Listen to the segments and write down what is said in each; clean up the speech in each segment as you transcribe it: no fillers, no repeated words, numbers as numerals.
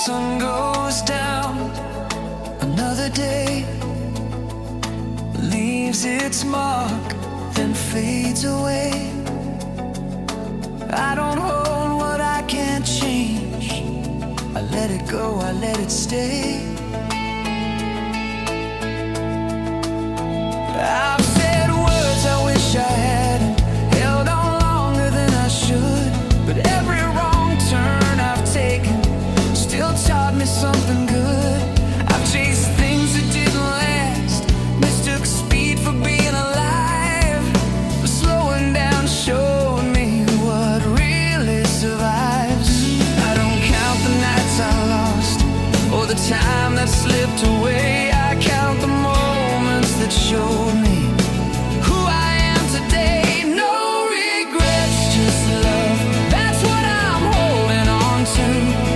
sun goes down, another day leaves its mark, then fades away. I don't hold what I can't change. I let it go, I let it stay. I've said words I wish I hadn't, held on longer than I should, but every wrong turn I've taken still taught me something good. I've chased things that didn't last, mistook speed for being alive, but slowing down showed me what really survives. I don't count the nights I lost, or the time that slipped away. I count the moments that showed me who I am today. No regrets, just love. That's what I'm holding on to.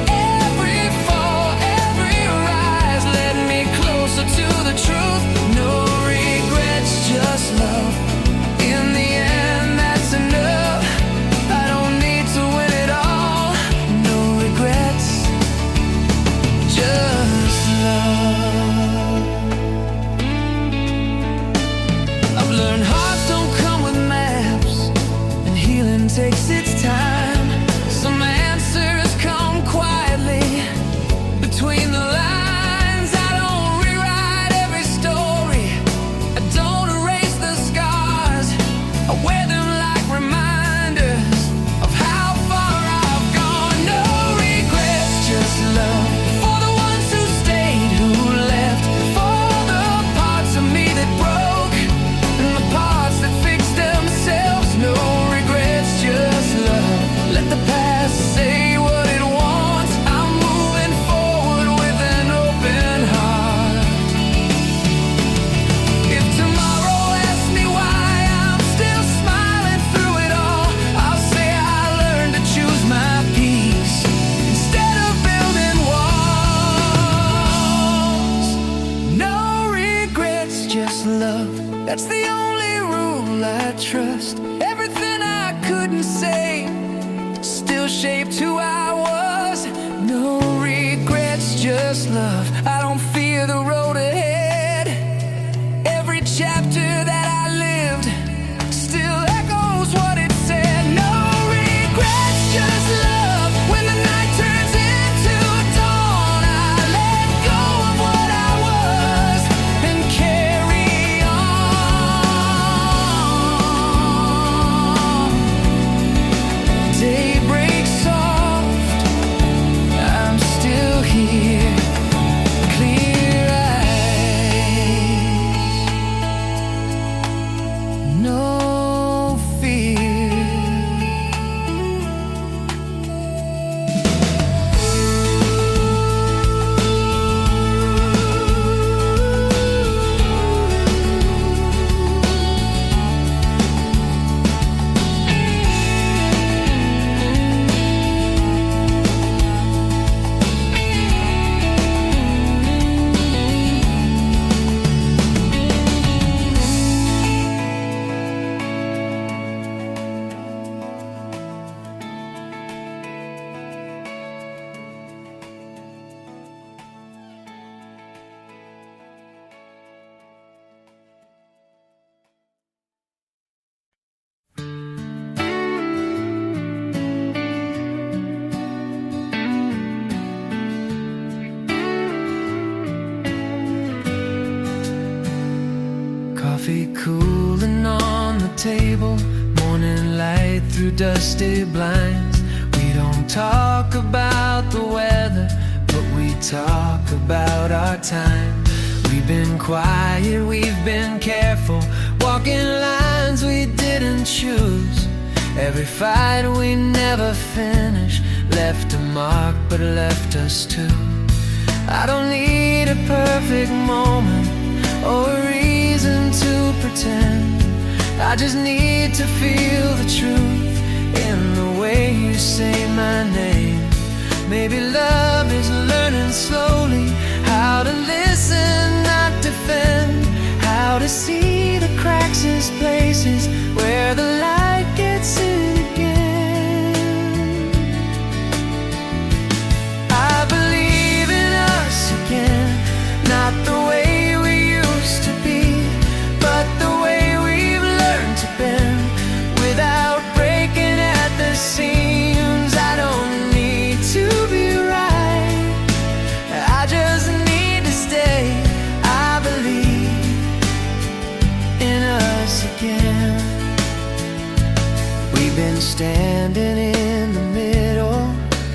Every fall, every rise led me closer to the truth. No regrets, just love. In the end, that's enough. I don't need to win it all. No regrets, just love. I've learned hearts don't come with maps, and healing takes its time. Some answers come quietly between the lines. I don't rewrite every story, I don't erase the scars. I wear them like reminders of how far I've gone. No regrets, just love. For the ones who stayed, who left, for the parts of me that broke, and the parts that fixed themselves. No regrets, just love. Let the past say what it wants. I'm moving forward with an open heart. If tomorrow asks me why I'm still smiling through it all, I'll say I learned to choose my peace instead of building walls. No regrets, just love. That's the only rule I trust. Everything I couldn't say still shaped who I was. No regrets, just love. I don't fear the road ahead. Every chapter that I lived still echoes what it said. No regrets, just love. When the night turns into dawn, I let go of what I was and carry on. Day breaks soft, I'm still here, clear eyes, no fear. Coffee cooling on the table, morning light through dusty blinds. We don't talk about the weather, but we talk about our time. We've been quiet, we've been careful, walking lines we didn't choose. Every fight we never finished left a mark, but left us too. I don't need a perfect moment or a reason to pretend. I just need to feel the truth in the way you say my name. Maybe love is learning slowly how to listen, not defend, how to see the cracks in places where the light gets in again. I believe standing in the middle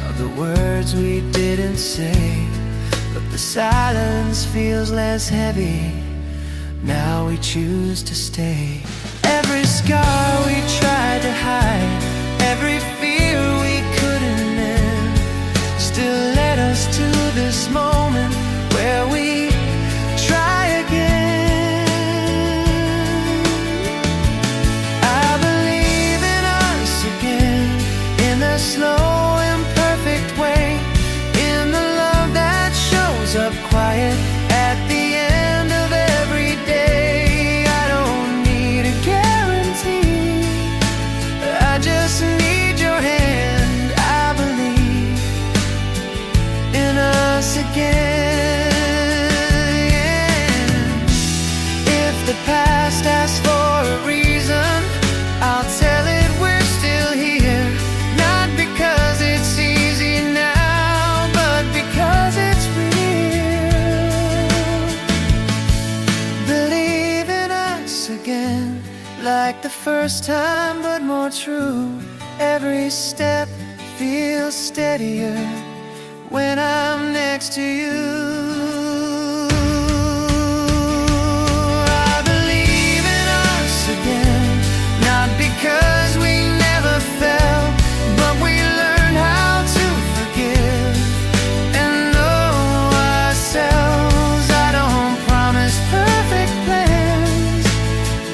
of the words we didn't say, but the silence feels less heavy. Now we choose to stay. Every scar we tried to hide, every fear we couldn't end, still led us to this moment where we try again. I believe in us again, in the slow imperfect way, in the love that shows up quiet at the end of every day. I don't need a guarantee, I just need your hand. I believe in us again. If the past asks for a reason, I'll tell it we're still here. Not because it's easy now, but because it's real. Believe in us again, like the first time, but more true. Every step feels steadier when I'm next to you. I believe in us again, not because we never fell, but we learned how to forgive and know ourselves. I don't promise perfect plans,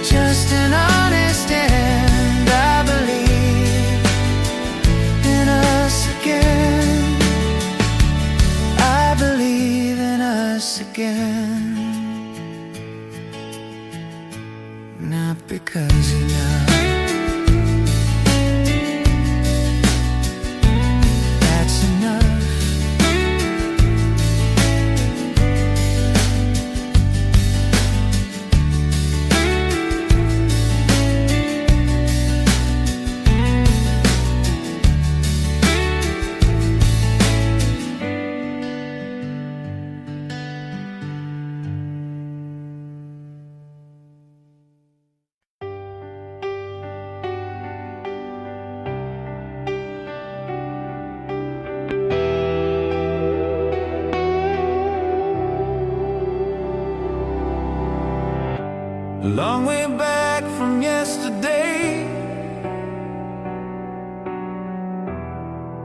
just an honest end. I believe in us again. I believe in us again. Not because you know that's enough. A long way back from yesterday,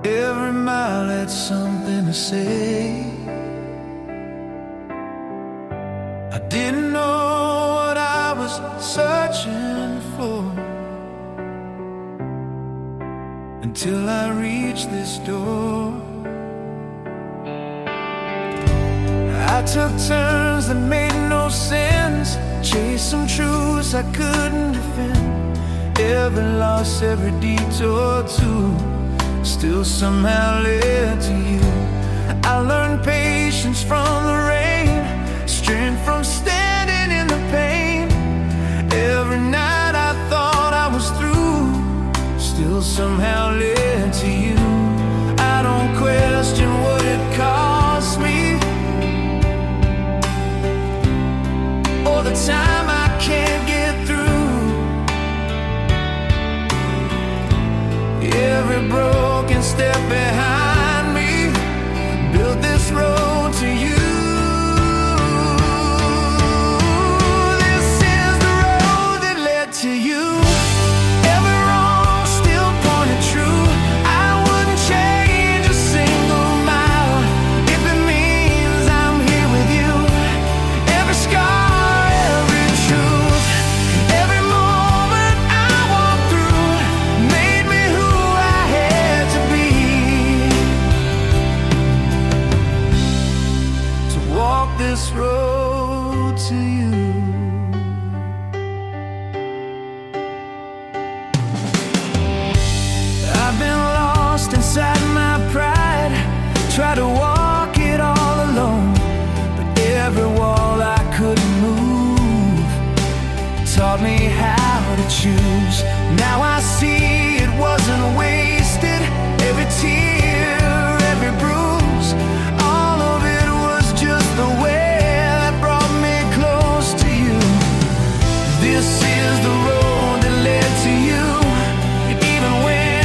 every mile had something to say. I didn't know what I was searching for until I reached this door. I took turns that made no sense, chased some truths I couldn't defend. Every loss, every detour too, still somehow led to you. I learned patience from the rain, strength from standing in the pain. Every night I thought I was through, still somehow led to you. I don't question what it cost me, or the time I can't get through. Every broken step behind me built this road to you. This is the road that led to you. Every wrong still pointed true. I wouldn't change a single mile if it means I'm here with you. Every scar, every truth, every moment I walked through made me who I had to be, to walk this road to you. I've been lost inside my pride, tried to walk it all alone, but every wall I couldn't move taught me how to choose. Now I see it wasn't wasted. Every tear, every bruise, all of it was just the way that brought me close to you. This is the road that led to you. Even when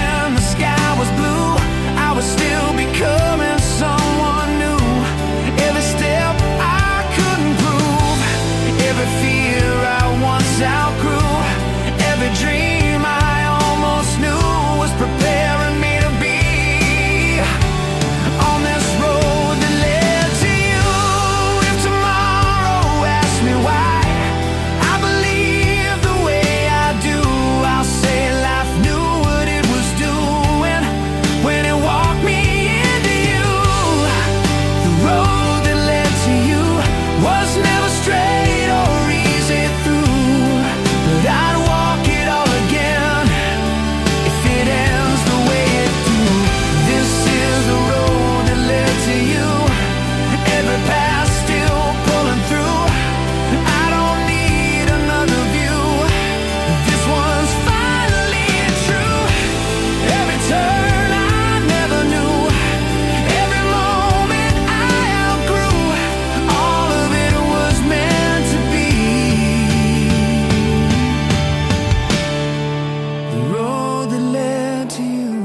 the road that led to you,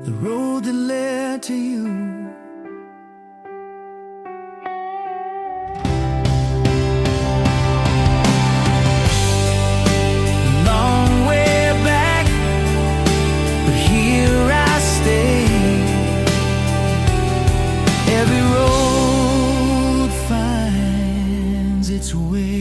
the road that led to you. Long way back, but here I stay. Every road finds its way.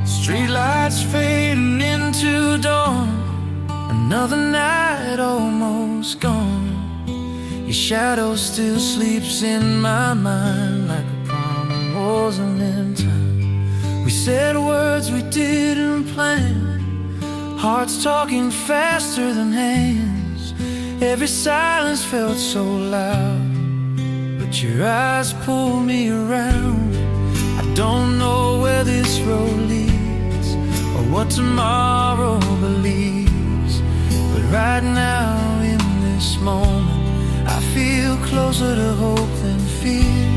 Streetlights fading into dawn, another night almost gone. Your shadow still sleeps in my mind like a prom wasn't in time. We said words we didn't plan, hearts talking faster than hands. Every silence felt so loud, but your eyes pulled me around. I don't know where this road leads or what tomorrow believes, but right now in this moment I feel closer to hope than fear.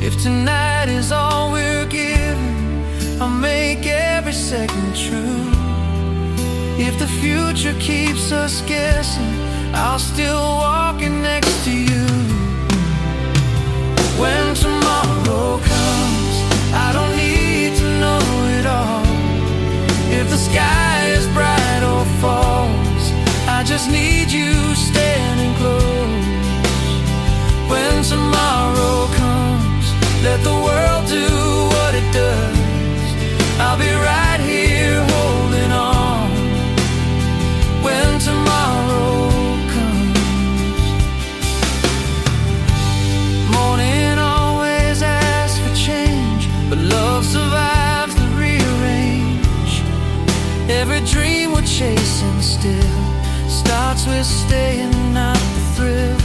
If tonight is all we're given, I'll make every second true. If the future keeps us guessing, I'll still walk in next to you. When tomorrow comes, I don't need to know it all. If the sky is bright or falls, I just need you standing close. When tomorrow comes, let the world do what it does. I'll be right here holding on. When tomorrow comes, morning always asks for change, but love survives the rearrange. Every dream we're chasing still starts with staying, not the thrill.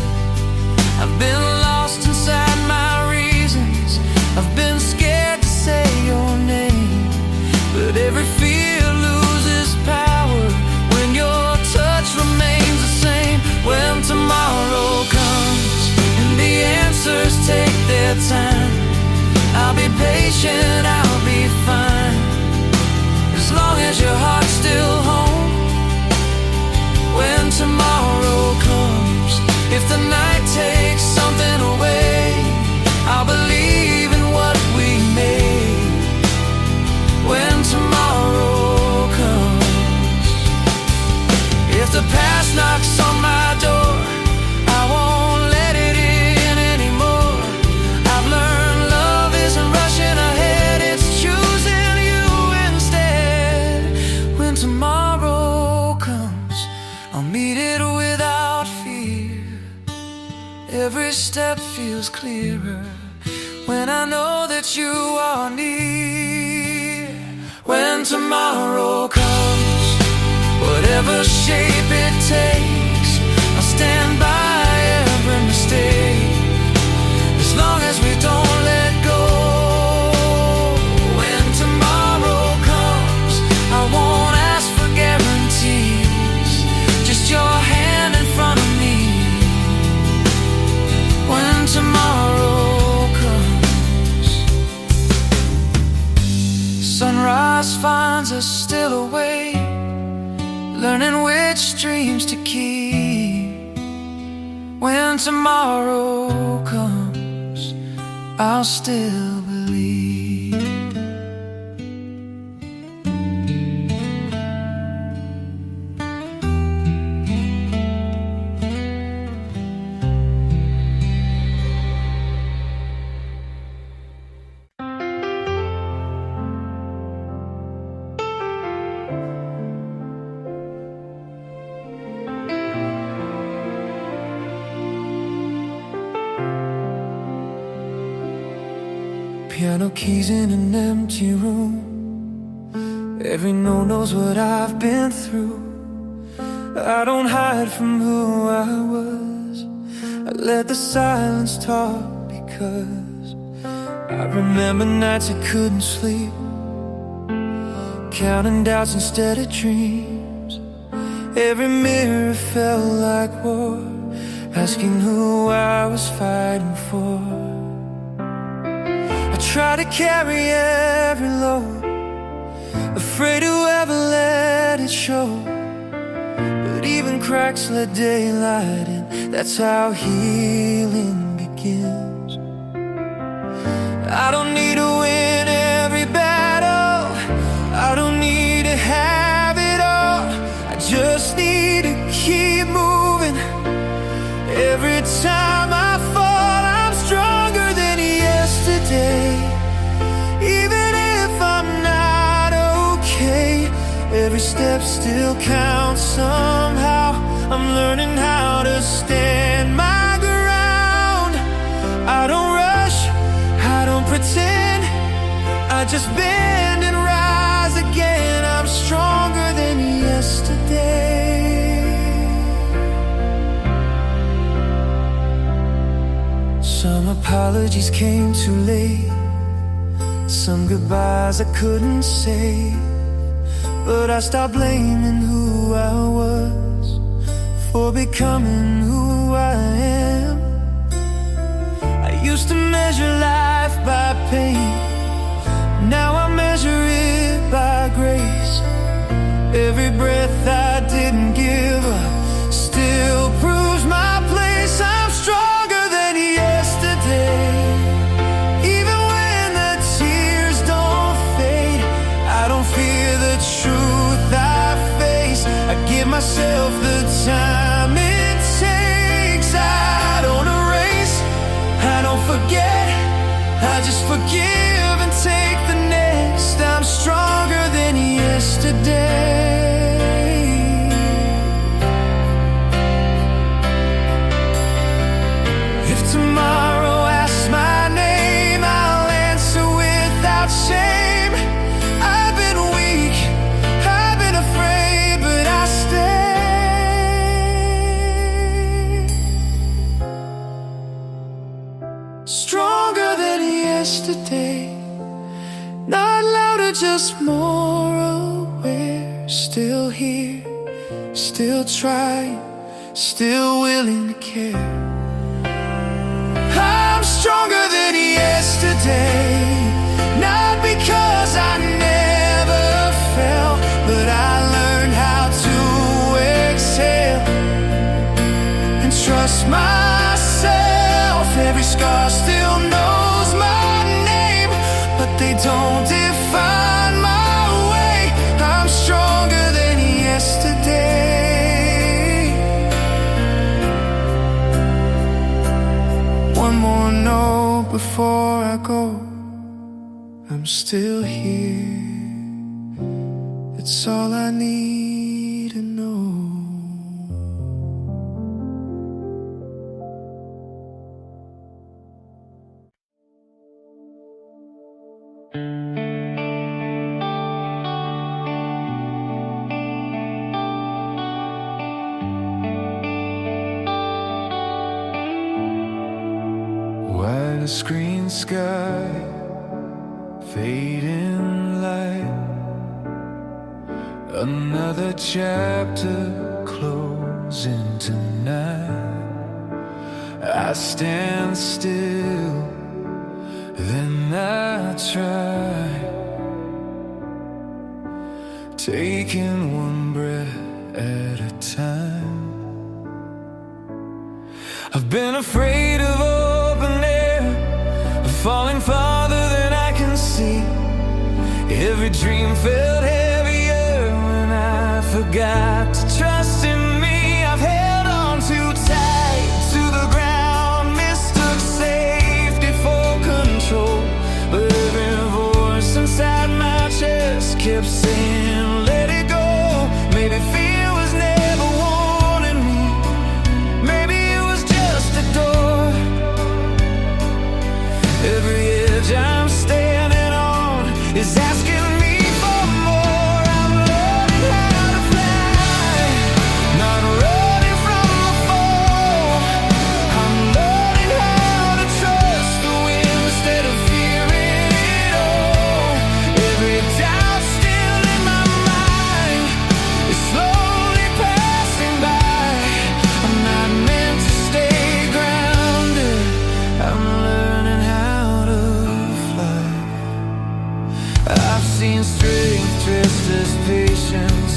I've been lost inside my reasons, I've been scared to say your name, but every fear loses power when your touch remains the same. When tomorrow comes and the answers take their time, I'll be patient, I'll be fine, as long as your heart's still home. When tomorrow comes, if the night takes something away, I'll believe in what we made. When tomorrow comes, if the past knocks on my door, I won't let it in anymore. I've learned love isn't rushing ahead, it's choosing you instead. When tomorrow comes, I'll meet it without fear. Every step feels clearer when I know that you are near. When tomorrow comes, whatever shape it takes, I'll stand by every mistake, as long as we don't let go. When tomorrow comes, I won't ask for guarantees, just your hand in front of me. When tomorrow comes, sunrise finds us still away, learning which dreams to keep. When tomorrow comes, I'll still believe. Piano keys in an empty room. Every note knows what I've been through. I don't hide from who I was. I let the silence talk because I remember nights I couldn't sleep, counting doubts instead of dreams. Every mirror felt like war, asking who I was fighting for. I try to carry every load, afraid to ever let it show. But even cracks let daylight in, that's how healing begins. I don't need to win every battle, I don't need to have it all. I just need to keep moving. Every time I fall, I'm stronger than yesterday. Even if I'm not okay, every step still counts somehow. I'm learning how to stand my ground. I don't rush, I don't pretend, I just bend and rise again. I'm stronger than yesterday. Some apologies came too late, some goodbyes I couldn't say. But I stopped blaming who I was for becoming who I am. I used to measure life by pain, now I measure it by grace. Every breath I didn't give up still proves my place. I'm stronger than yesterday. Even when the tears don't fade, I don't fear the truth I face. I give myself the time it takes. I don't erase, I don't forget, I just forgive and take the next. I'm stronger than yesterday. If tomorrow asks my name, I'll answer without shame. I've been weak, I've been afraid, but I stay. Stronger than yesterday, not louder, just more aware. Still here, still trying, still willing to care. I'm stronger than yesterday, not because I never fell, but I learned how to exhale and trust myself. Every scar still knows my name, but they don't define my way. I'm stronger than yesterday. One more note before I go, I'm still here. It's all I need to know. White screen sky, fading light, another chapter closing tonight. I stand still, then I try taking one breath at a time. I've been afraid of open air, of falling farther than I can see. Every dream felt heavier when I forgot to trust in me. I've held on too tight to the ground, mistook safety for control. But every voice inside my chest kept saying, let it go. Maybe fear was never warning me. Maybe it was just a door. Every edge I'm standing on is asking me for more. I'm learning how to fly, not running from the fall. I'm learning how to trust the wind instead of fearing it all. Every doubt still in my mind is slowly passing by. I'm not meant to stay grounded. I'm learning how to fly. I've seen strength dressed as patience,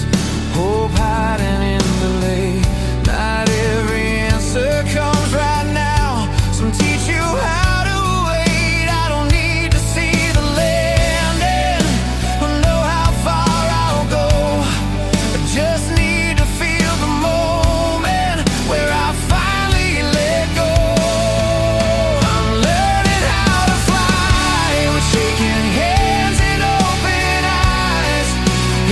hope hiding in delay. Not every answer comes right now. Some teach you how to wait. I don't need to see the land and know how far I'll go. I just need to feel the moment where I finally let go. I'm learning how to fly with shaking hands and open eyes.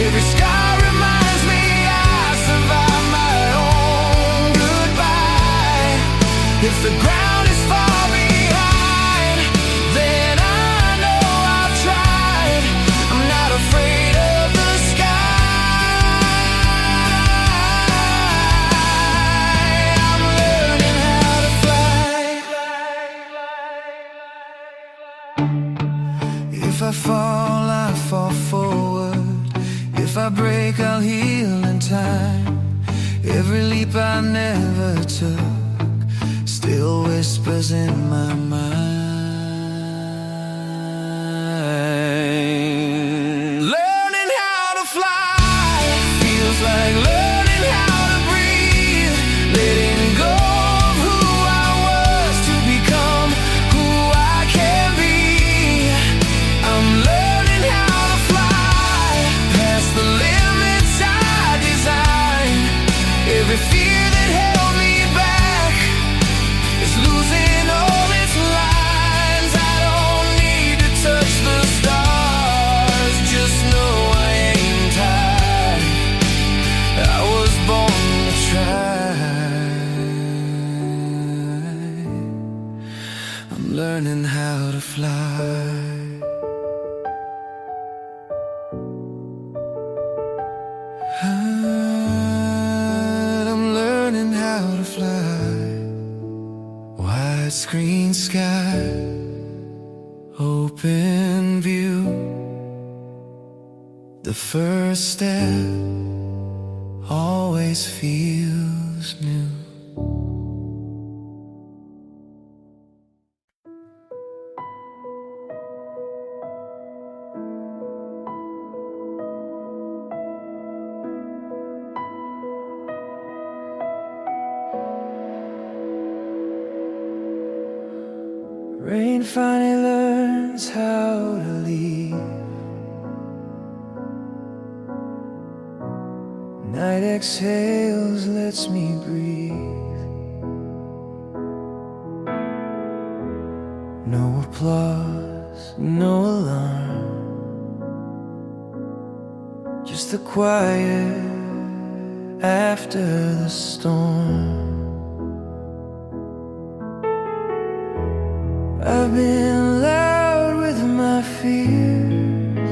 Every scar reminds me I survived my own goodbye. If the ground is far behind, then I know I've tried. I'm not afraid of the sky. I'm learning how to fly. If I fall forward. If I break, I'll heal in time. Every leap I never took still whispers in my mind. Learning how to fly feels like learning how to breathe. Letting go of who I was to become who I can be. I'm learning how to fly past the limits I design. Every fear that held me back is losing all its lines. I don't need to touch the stars, just know I ain't tired. I was born to try. I'm learning how to fly. I'm learning how to fly. Widescreen sky, open view. The first step always feels new. Rain finally learns how to leave. Night exhales, lets me breathe. No applause, no alarm, just the quiet after the storm. I've been loud with my fears,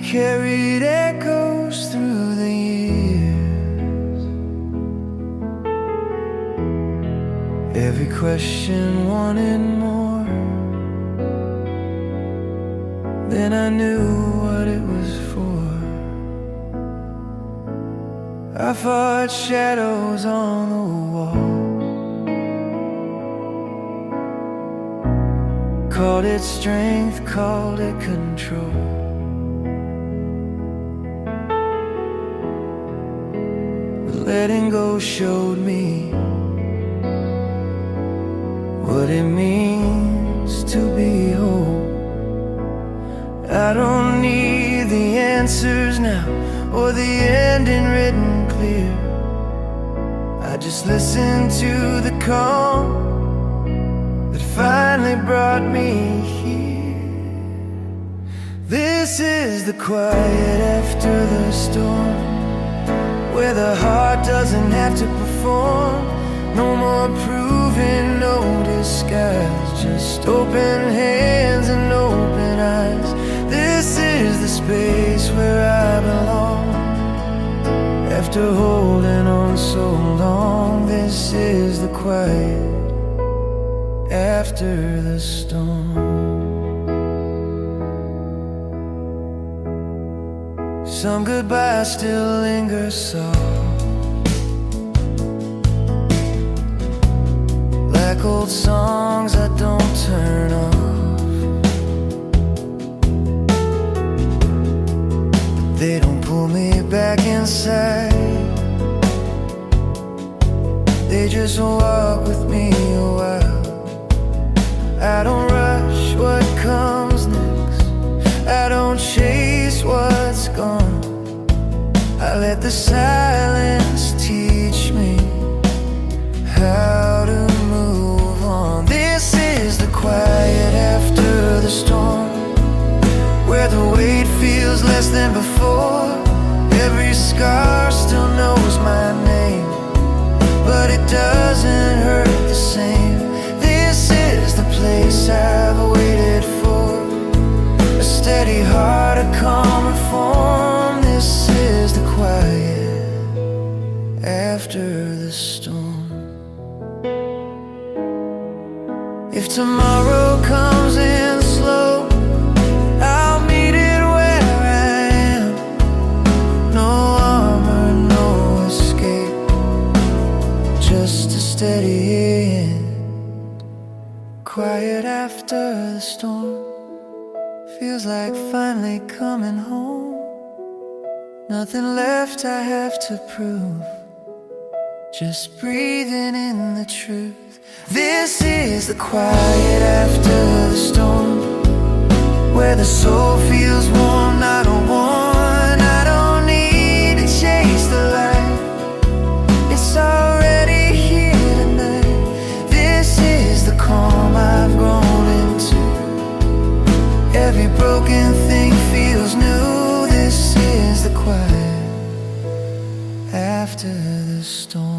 carried echoes through the years. Every question wanted more than I knew what it was for. I fought shadows on the wall, called it strength, called it control. letting go showed me what it means to be whole. I don't need the answers now, or the ending written clear. I just listen to the calm that finally brought me here. This is the quiet after the storm, where the heart doesn't have to perform. No more proving, no disguise, just open hands and open eyes. This is the space where I belong. After holding on so long, this is the quiet after the storm. Some goodbyes still linger soft, like old songs I don't turn off. They don't pull me back inside, they just walk with me a while. I don't rush what comes next, I don't chase what's gone. I let the silence teach me how to move on. This is the quiet after the storm, where the weight feels less than before. Every scar still knows my name, but it doesn't hurt the same. This is the place I've waited for, a steady heart, a calmer form. This is the quiet after the storm. If tomorrow comes in slow, I'll meet it where I am. No armor, no escape, just a steady hand. Quiet after the storm, feels like finally coming home. Nothing left I have to prove, just breathing in the truth. This is the quiet after the storm, where the soul feels warm, not a one. I don't need to chase the light, it's already here tonight. This is the calm I've grown into, every broken thing feels new. This is the quiet after the storm.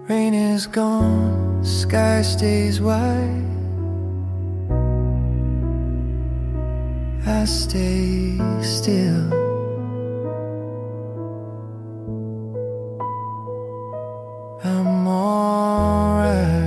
Rain is gone, sky stays wide, I stay still. I'm alright.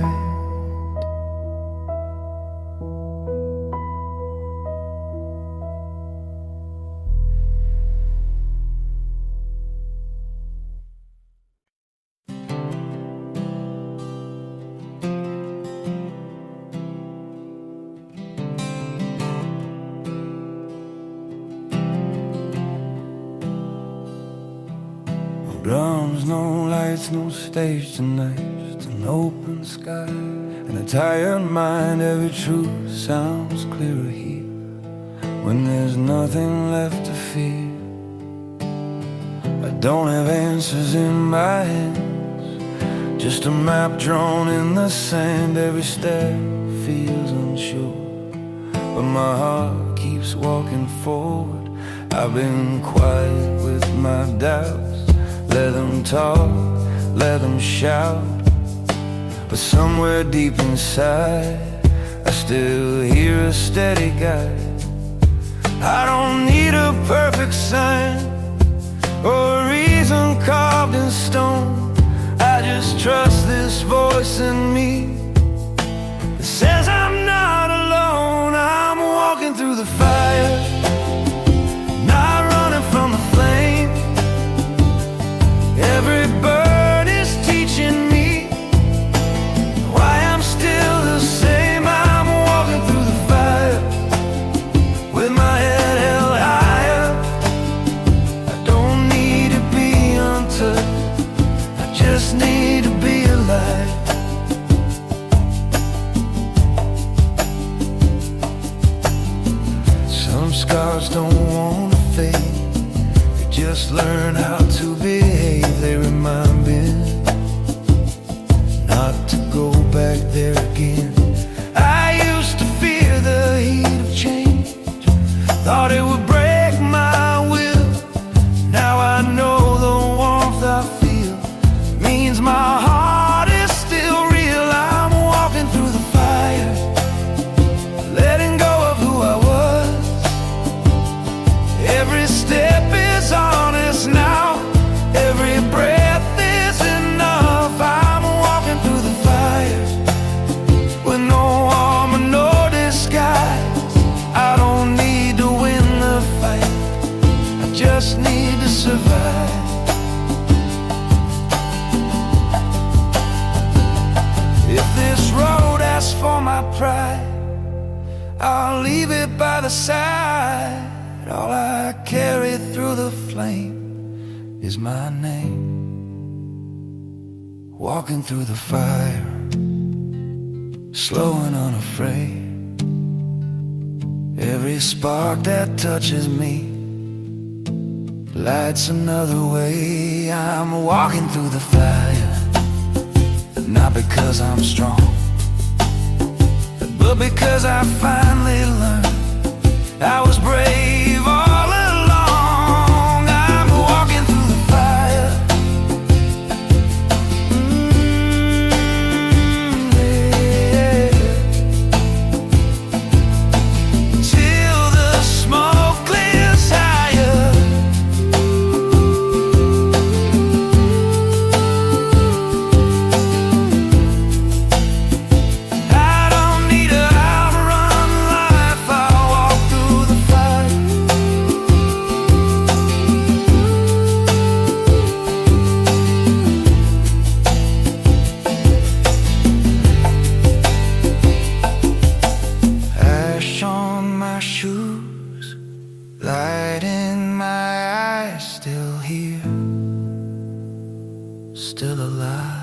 Drums, no lights, no stage tonight, just an open sky and a tired mind. Every truth sounds clearer here when there's nothing left to fear. I don't have answers in my hands, just a map drawn in the sand. Every step feels unsure, but my heart keeps walking forward. I've been quiet with my doubts, let them talk, let them shout, but somewhere deep inside I still hear a steady guide. I don't need a perfect sign or a reason carved in stone. I just trust this voice in me that says I'm not alone. I'm walking through the fire, not running from the flame. Every burn is teaching me why I'm still the same. I'm walking through the fire with my head held higher. I don't need to scars don't want to fade. They just learn how to behave. They remind me not to go back there again. I used to fear the heat of change, thought it would break my will. Now I know the warmth I feel means my heart is still real. I'm walking through the fire, letting go of who I was. Every step is honest now, every breath is enough. I'm walking through the fire with no armor, no disguise. I don't need to win the fight, I just need to survive. If this road asks for my pride, I'll leave it by the side. All I carry through the flame is my name. Walking through the fire, slow and unafraid. Every spark that touches me lights another way. I'm walking through the fire, not because I'm strong, but because I finally learned I was brave all along. I'm walking through the fire, yeah. Till the smoke clears higher. I don't need to outrun life, I'll walk through the fire. Ash on my shoes, light in my eyes, still here, still alive.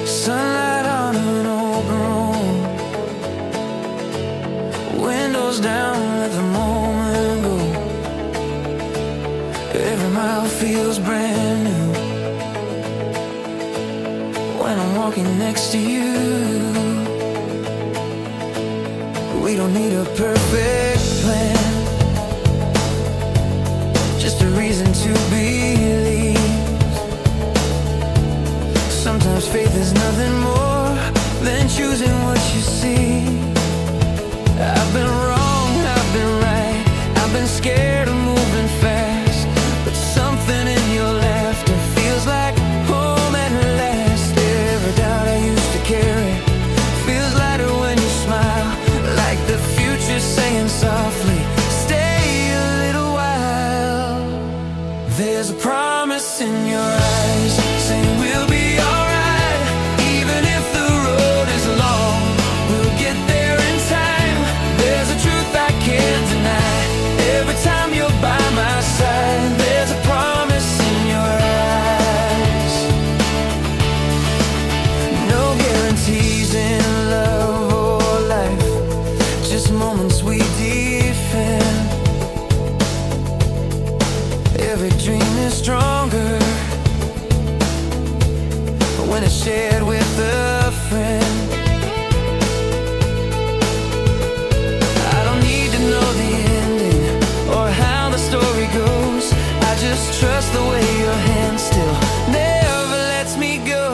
Sunlight on an open room, windows down, let the moment go. Every mile feels brand new when I'm walking next to you. We don't need a perfect plan, just a reason to believe. Sometimes faith is nothing more than choosing what you see. I've been wrong, I've been right, I've been scared of moving fast, but something in your laughter feels like home at last. Every doubt I used to carry feels lighter when you smile, like the future saying softly, stay a little while. There's a promise in your eyes saying we'll be alright, even if the road is long, we'll get there in time. There's a truth I can't deny, every time you're by my side. There's a promise in your eyes. No guarantees in love or life, just moments we defend. Every dream is stronger when it's shared with a friend. I don't need to know the ending or how the story goes, I just trust the way your hand still never lets me go.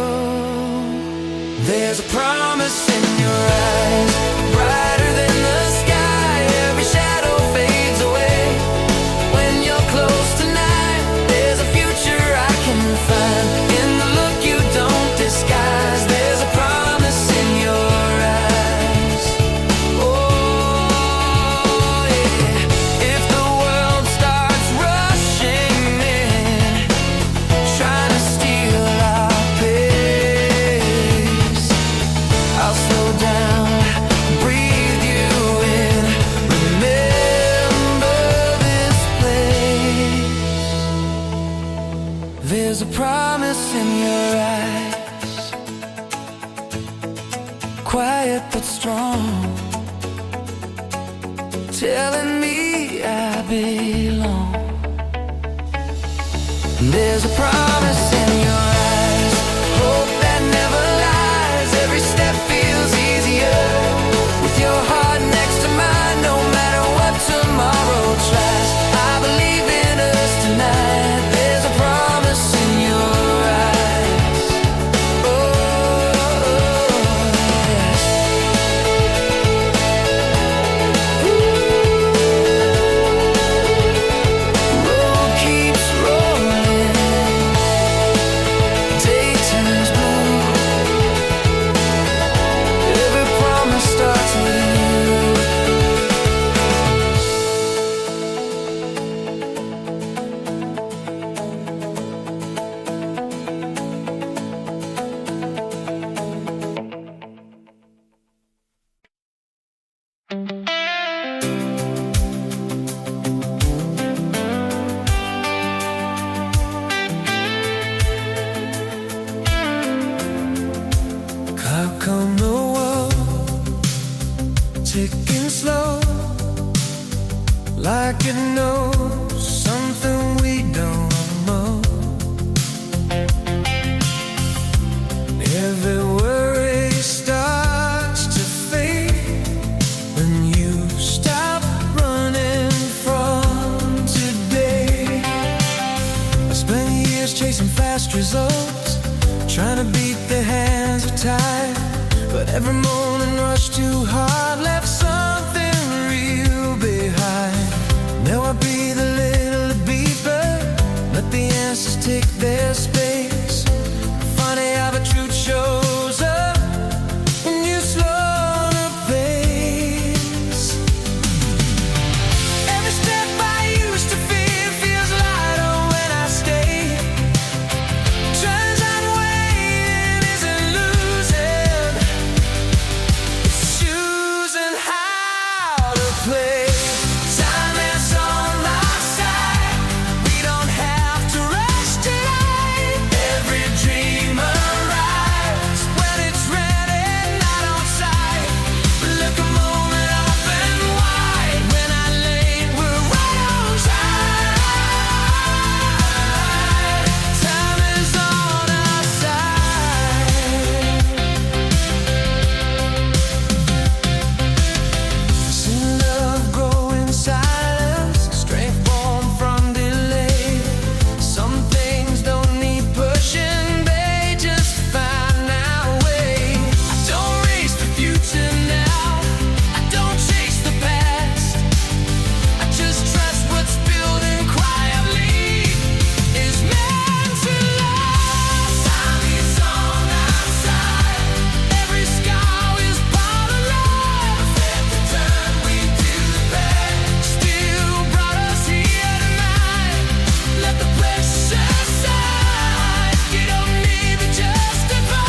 There's a promise in your eyes, brighter than the sky. Every shadow fades away when you're close tonight. There's a future I can find in the look you don't disguise. There's a promise belong. There's a promise in your eyes, hope that never lies. Every step feels easier with your heart next to mine. No matter what tomorrow tries, I believe in us tonight. There's a promise in your eyes. Road keeps rolling, day turns blue. Every promise starts with you. How come the world ticking slow, like it knows something we don't know? Every worry starts to fade when you stop running from today. I spent years chasing fast results, trying to beat the hands of time, but every morning rushed too hard, left something real behind. Now I breathe a little deeper, let the answers take their space. Funny how the truth shows up when you slow the pace. Every step I used to fear feels lighter when I stay. Turns out waiting isn't losing, it's choosing how to play. Time is on our side, we don't have to rush tonight. Every dream arrives when it's ready, not on sight. Look a moment up and wide, when I late, we're right on time. Time is on our side. See love grow in silence, strength born from delay. Some things don't need pushing, they just find our way. I don't race the future now, I don't chase the past. I just trust what's building quietly is meant to last. Time is on our side, every scar is part of life. Every turn we do the best, still brought us here tonight. Let the pressure side, you don't need to justify.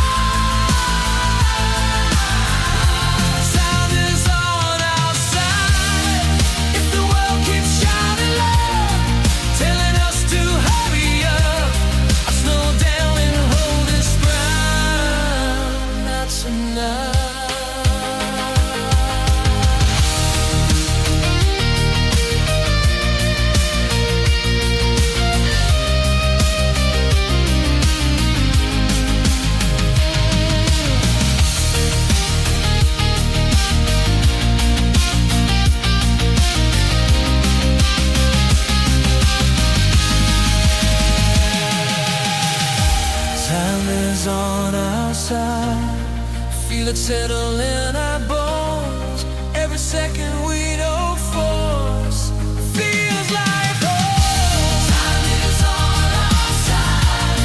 Sound is on our side, if the world keeps shouting loud, telling us to hurry up, I'll slow down and hold this ground. That's enough. Time is on our side, feel it settle in our bones. Every second we don't force feels like home. Time is on our side,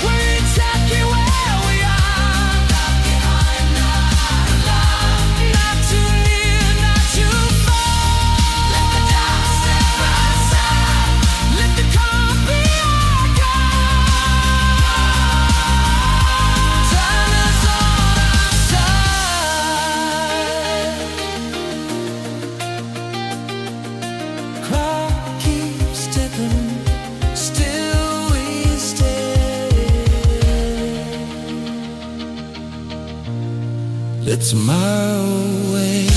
we're exactly where we are. Not behind, not alive, not too near, not too far. Let the dark step outside, let the calm be our guide. Time is on our side. Clock keeps ticking, still we stay. Let tomorrow away.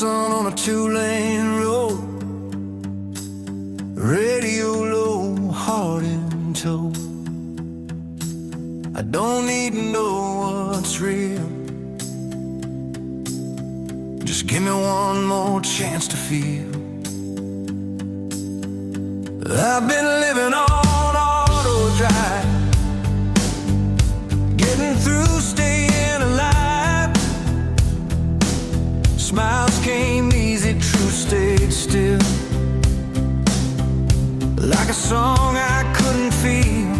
sun on a two-lane road, radio low, heart in tow. I don't need to know what's real, just give me one more chance to feel. I've been living on auto drive, getting through, staying alive. Smiles came easy, truth stayed still, like a song I couldn't feel.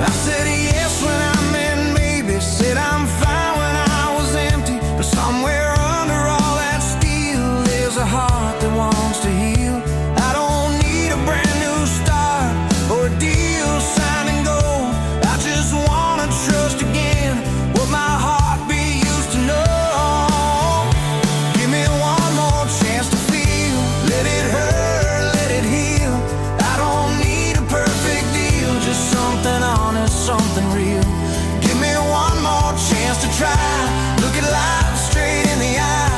I said yes when I meant maybe, said I'm fine when I was empty, but somewhere under all that steel there's a heart that wants to heal. I don't need a brand new start or a deal signed and go. I just wanna trust again what my heartbeat used to know. Give me one more chance to feel, let it hurt, let it heal. I don't need a perfect deal, just something honest, something real. Give me one more chance to try, look at life straight in the eye.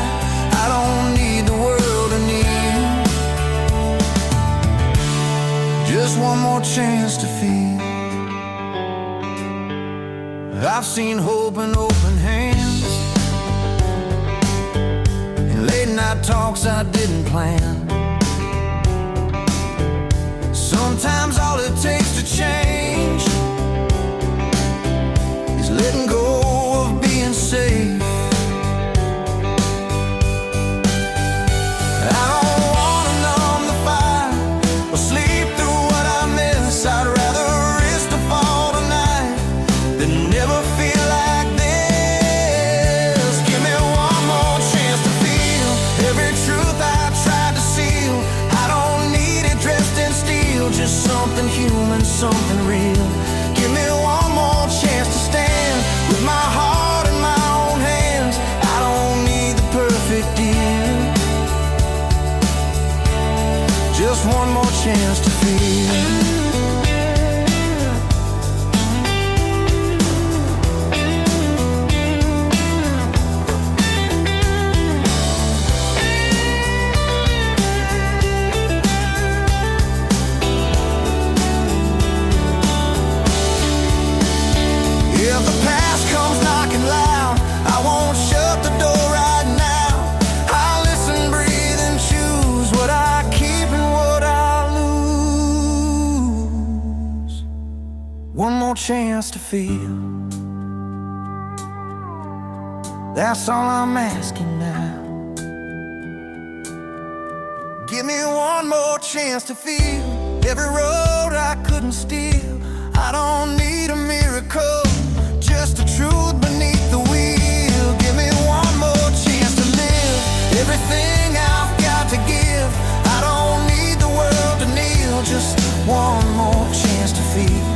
I don't need the world to kneel, just one more chance to feel. I've seen hope in open hands, in late night talks I didn't plan. Sometimes all it takes to change is letting go of being safe. I don't wanna numb the fire or sleep through what I miss. I'd rather risk the fall tonight than never feel like this. Give me one more chance to feel every truth I tried to seal. I don't need it dressed in steel, just something human, something real. Give me one more chance to stand with my heart in my own hands. I don't need the perfect deal, just one more chance to feel. If the past comes knocking loud, I won't shut the door right now. I'll listen, breathe, and choose what I keep and what I lose. One more chance to feel, that's all I'm asking now. Give me one more chance to feel every road I couldn't steal. I don't need a miracle, just the truth beneath the wheel. Give me one more chance to live everything I've got to give. I don't need the world to kneel, just one more chance to feel.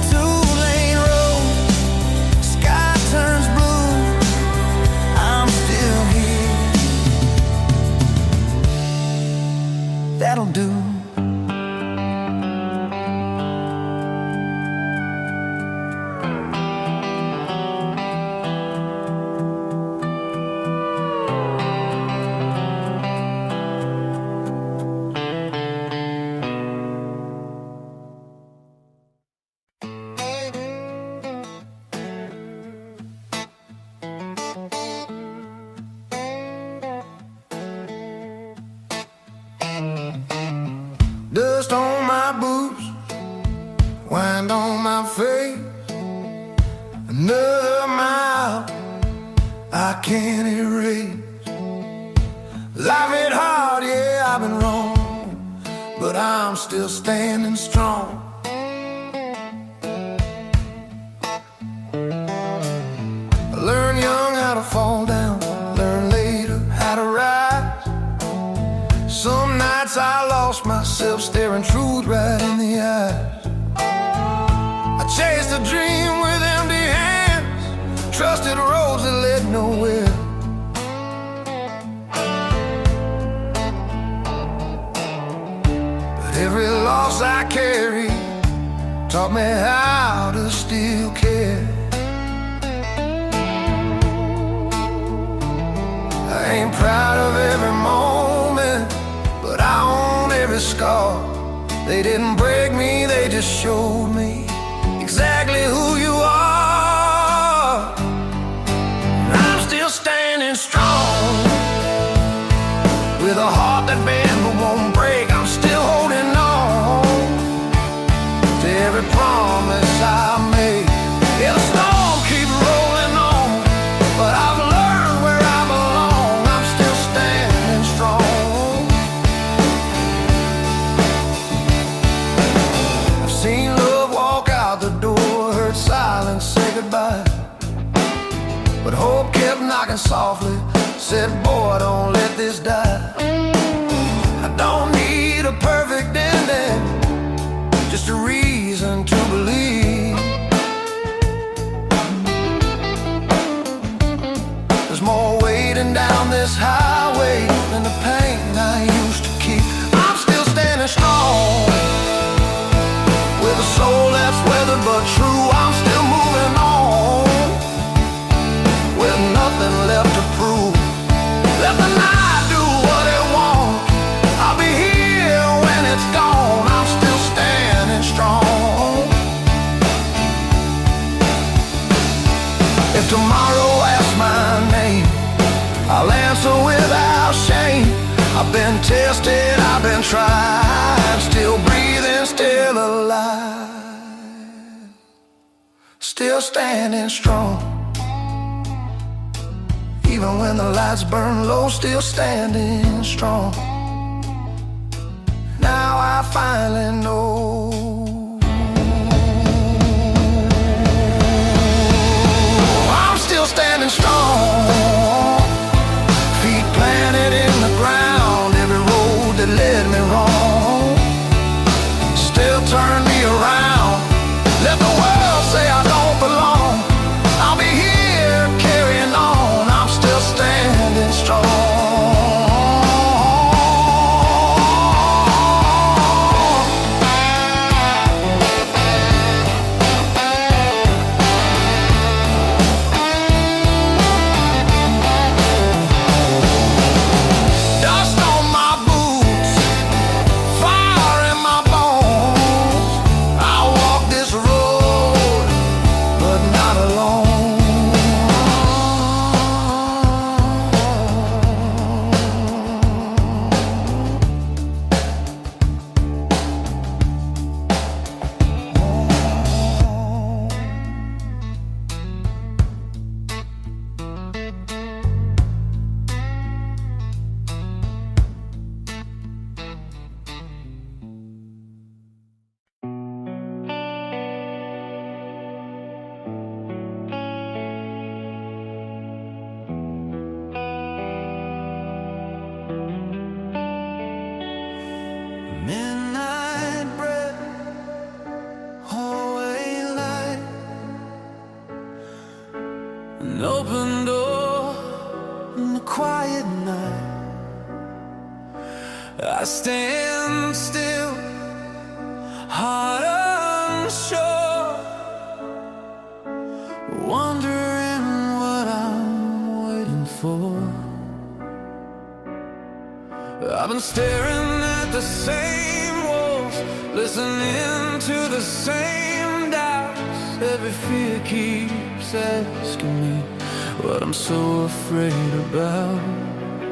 Two-lane road, sky turns blue, I'm still here. That'll do. Dust on my boots, wind on my face. Another mile I can't erase. Life hit hard, yeah, I've been wrong, but I'm still standing strong. I learned young how to fall down, learn later how to rise. Some nights I lost myself staring truth right in the eyes. I chased a dream with empty hands, trusted roads that led nowhere. But every loss I carry taught me how to still care. ain't proud of every moment, but I own every scar. They didn't break me, they just showed me exactly who you are. I'm still standing strong, with a heart that bends but won't break. I'm still holding on to every promise I made. Yeah, the storm keeps rolling on, but I've learned where I belong. I'm still standing strong. I've seen love walk out the door, heard silence say goodbye, but hope kept knocking softly, said, boy, don't let this die. I don't need a perfect ending, just a reason to believe. There's more waiting down this highway than the pain I used to keep. I'm still standing strong, with a soul that's weathered but true. I'm still moving on, with nothing left to prove. Let the night do what it wants, I'll be here when it's gone. I'm still standing strong. If tomorrow asks my name, I'll answer without shame. I've been tested, I've been tried, still breathing, still alive, still standing strong. Even when the lights burn low, still standing strong. Now I finally know I'm still standing strong. Feet planted in the ground, every road that led me wrong still turned me around. Let the world say I don't belong, I'll be here carrying on. I'm still standing strong. Dust on my boots, fire in my bones. I walk this road, but not alone. Midnight bread, hallway light, an open door in the quiet night. I stand still, heart unsure, wondering what I'm waiting for. I've been staring at the same walls, listening to the same doubts. Every fear keeps asking me what I'm so afraid about.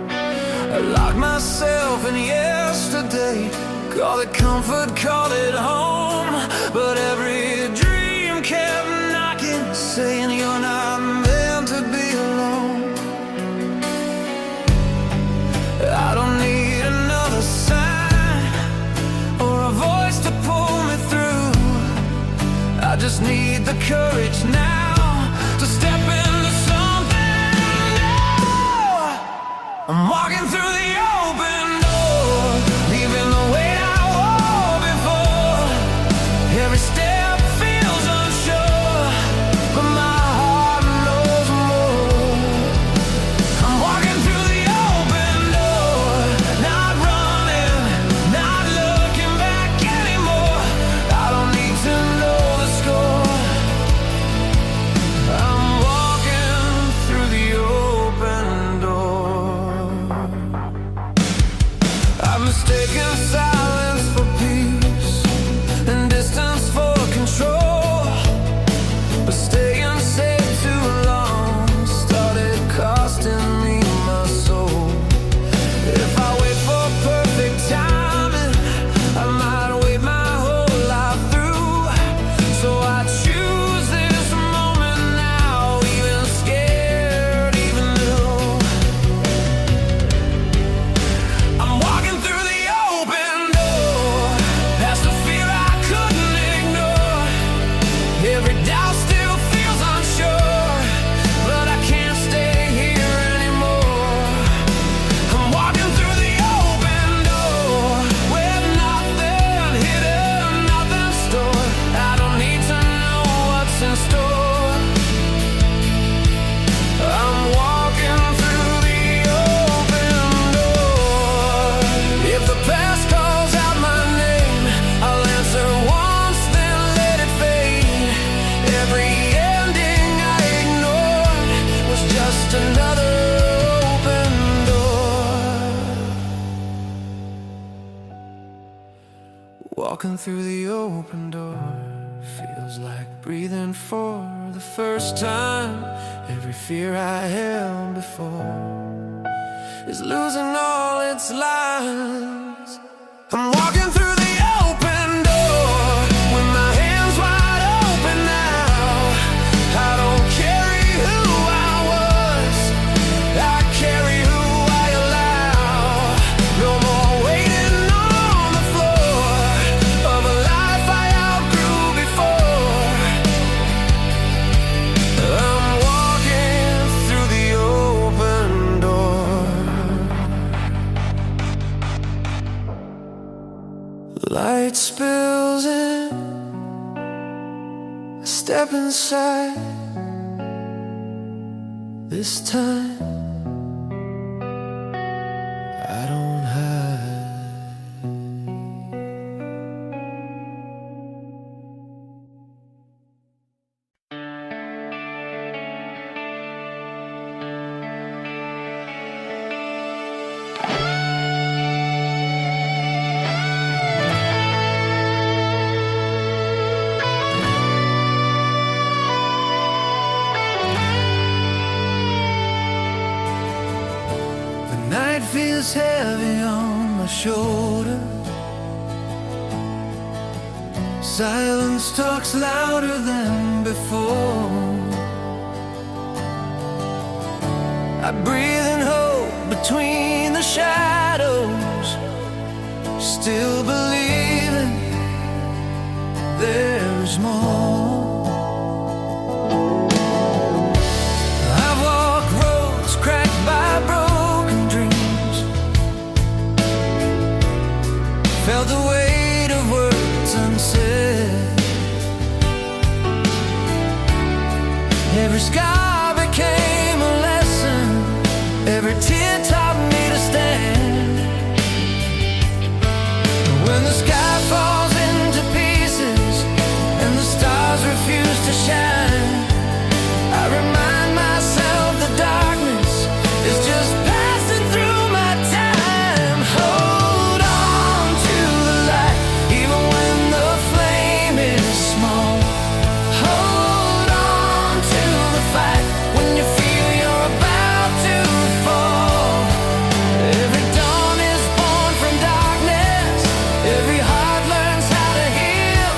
I locked myself in yesterday, call it comfort, call it home, but every dream kept knocking, saying you're not meant to be alone. I don't need another sign or a voice to pull me through. I just need the courage now to step into something new. I'm walking through the open door, leaving the weight I wore before. Every step feels unsure, but my heart knows more. I'm walking through the open door, not running, not looking back anymore. I don't need to know the score. I'm walking through the open door. just another open door. Walking through the open door feels like breathing for the first time. Every fear I held before is losing all its lines. I'm walking through the open door with my hands wide open now. I don't carry who I was, I carry who I allow. No more waiting on the floor of a life I outgrew before. I'm walking through the open door. Light spills in, I step inside. This time I don't hide. Night feels heavy on my shoulder. Silence talks louder than before. I breathe in hope between the shadows, still believing there's more. I walk roads cracked by broken dreams, felt the weight of words unsaid. Every scar became a lesson, every tear taught me to stand. When the sky falls into pieces and the stars refuse to shine, I remind myself the darkness is just passing through my time. Hold on to the light, even when the flame is small. Hold on to the fight when you feel you're about to fall. Every dawn is born from darkness, every heart learns how to heal.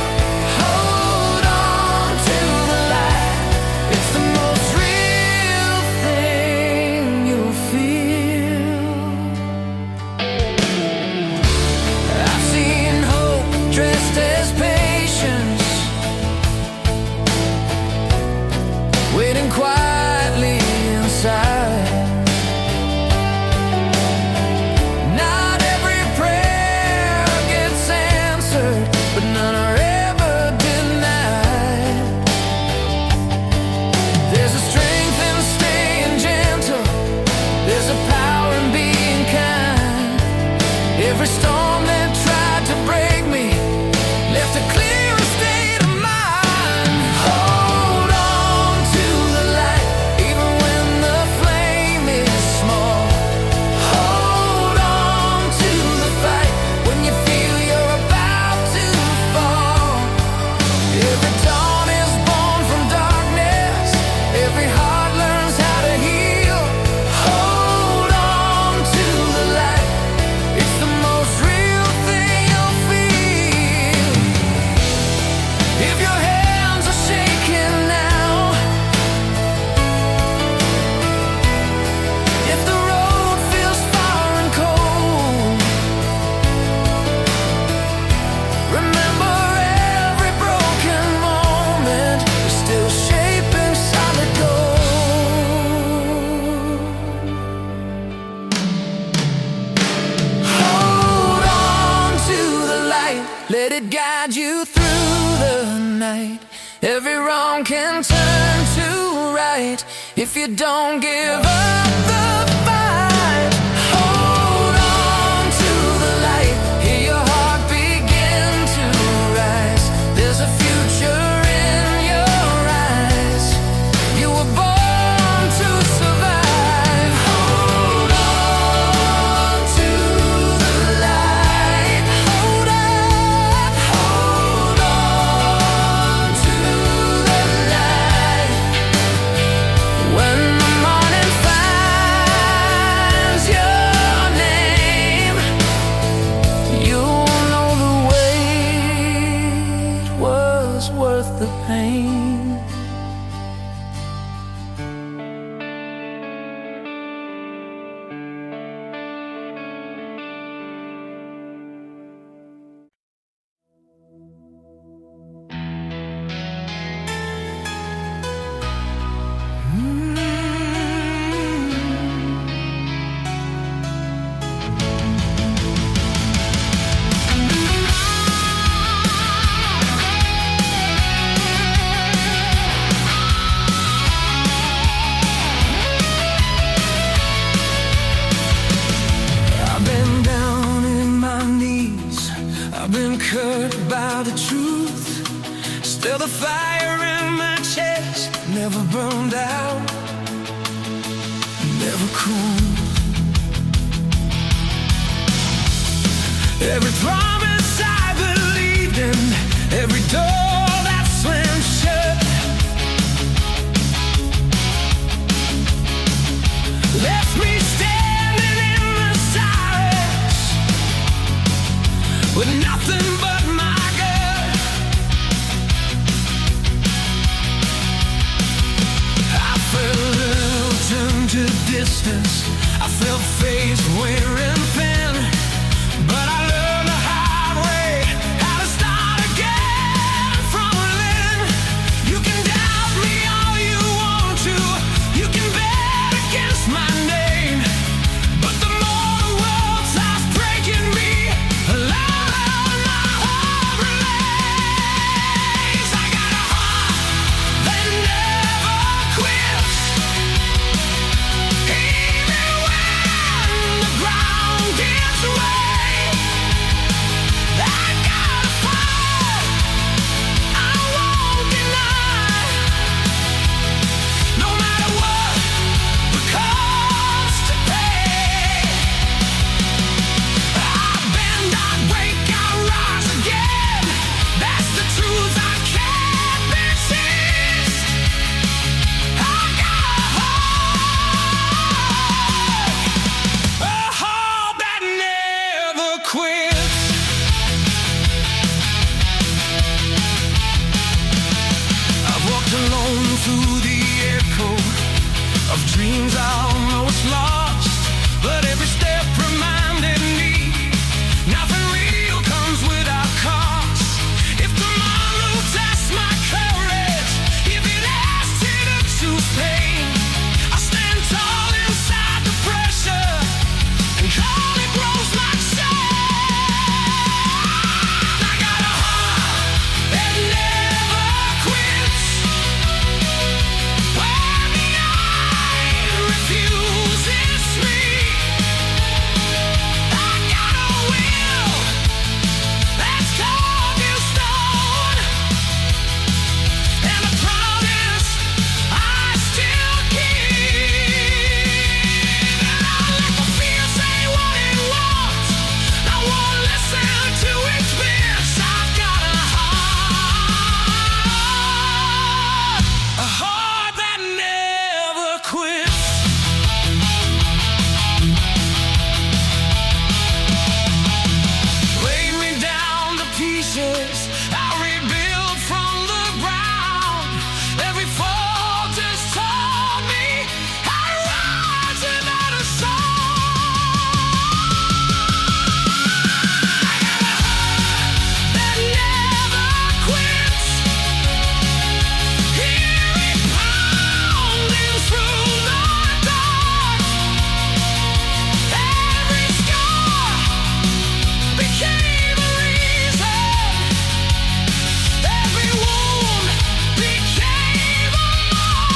Hold on to the light, it's the most real thing you'll feel. I've seen hope dressed as patience, waiting quietly inside. Not every prayer gets answered, but none are ever denied. There's a strength in staying gentle, there's a power in being kind. Every storm that tried to break me left a clearer state of mind. Hold on to the light, even when the flame is small. Hold on to the fight when you feel you're about to fall. Every dawn is born from darkness, every heart learns how to heal. Hold on to the light, it's the most real thing you'll feel. If your hands are shaking now, if the road feels far and cold, remember every broken moment is still shaping solid gold. Hold on to the light, let it guide you through the night. Every wrong can turn to right if you don't give up the fight. Hold on to the light, hear your heart begin to rise. There's a future in your eyes. You were born to survive. are the truth. Still the fire in my chest never burned out, never cooled. Every promise I believed in, every door that slammed shut, left me standing in the silence with nothing but my gut. I felt into distance, I felt face wearing thin, but I learned the hard way how to start again from within. You can doubt me all you want to, you can bet against my name, but the more the world starts breaking me, the louder my heart relays. I got a heart that never quits, even when the ground gives way. I got a fight I won't deny, no matter what the cost to pay. I bend, I break, I rise again. That's the truth I can't resist. I got a heart that never quits. I've walked alone through the echo of dreams I almost lost, but every step reminded me nothing real comes without cost. If tomorrow tests my courage, if it asks me to choose pain, I stand tall inside the pressure and call it grows like shame. I got a heart that never quits, where the eye refuses me. I got a will that's carved in stone, and a promise I still keep. And I let the fear say what it wants, I won't listen to its bits. I've got a heart that never quits. Lay me down to pieces, I rebuild from the ground. Every fall just taught me how to rise without a song. I got a heart that never quits. Hear it pounding through the dark. Every scar became a reason, every wound became a mark.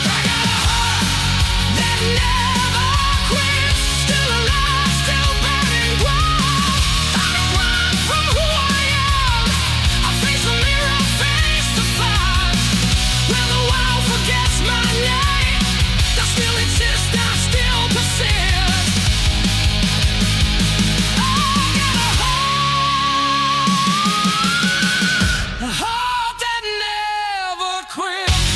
I got a heart that never quits, still alive, still burning bright. I don't run from who I am, I face the mirror face to face. When the world forgets my name, I still exist, I still persist. I got a heart that never quits.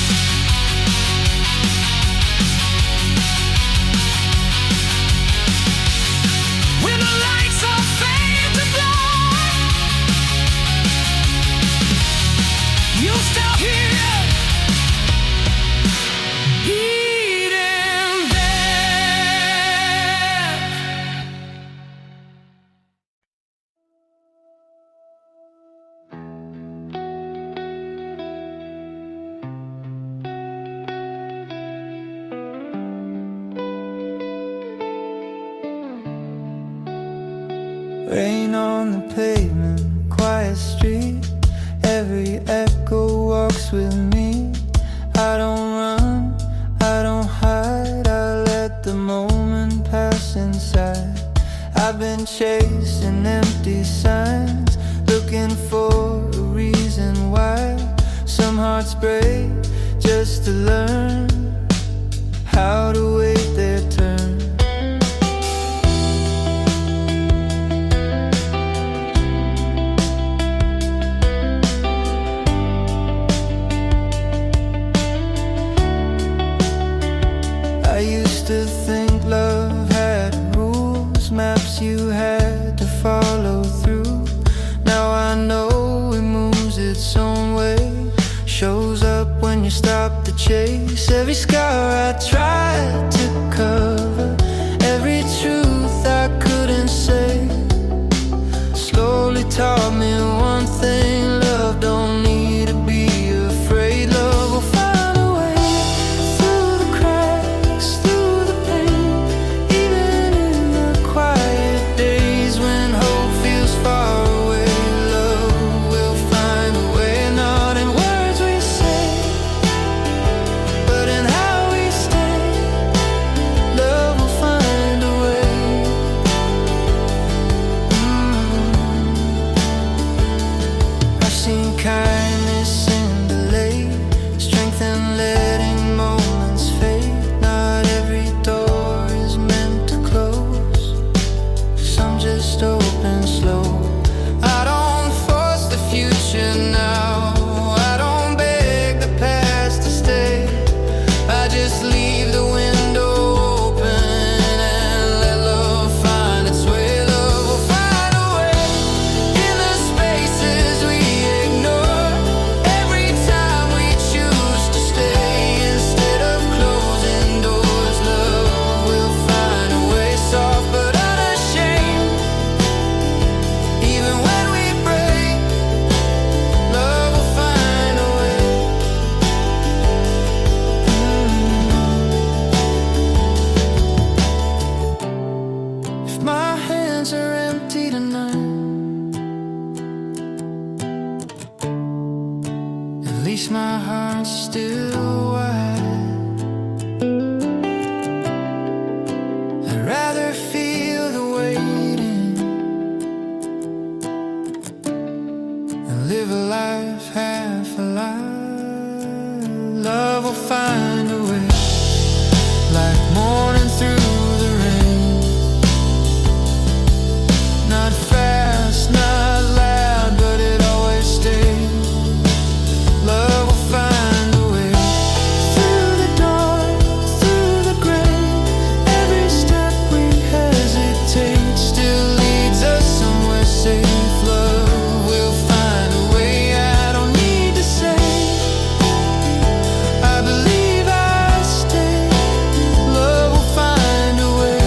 When the lights are fade to black, you still hear beating back. Rain on the pavement, quiet street. Every echo walks with me. I don't run, I don't hide, I let the moment pass inside. I've been chasing empty signs, to think love had rules, maps you had to follow through. Now I know it moves its own way, shows up when you stop the chase. Every scar I tried to cover, every truth I couldn't say, slowly taught me one thing: love don't need to be afraid. Love will find a way through the cracks, through the pain, even in the quiet days when hope feels far away. Love will find a way, not in words we say, but in how we stay. Love will find a way. I've seen kindness in delay, strength in letting moments fade. Not every door is meant to close, some just open slow. I don't force the future now, I don't beg the past to stay. I just leave the window open and let love find its way. Love will find a way in the spaces we ignore, every time we choose to stay instead of closing doors. Love will find a way, soft but unashamed, even when we break. Love will find a way. If my hands are empty tonight, at least my heart's still wide. I'd rather feel the waiting and live a life half alive. Love will find a way, like morning through the rain. Not fast, not loud, but it always stays. Love will find a way through the dark, through the gray. Every step we hesitate still leads us somewhere safe. Love will find a way, I don't need to say, I believe I stay. Love will find a way.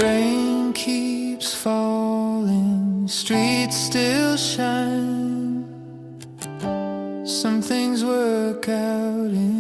Rain keeps falling, streets still shine. Some things work out in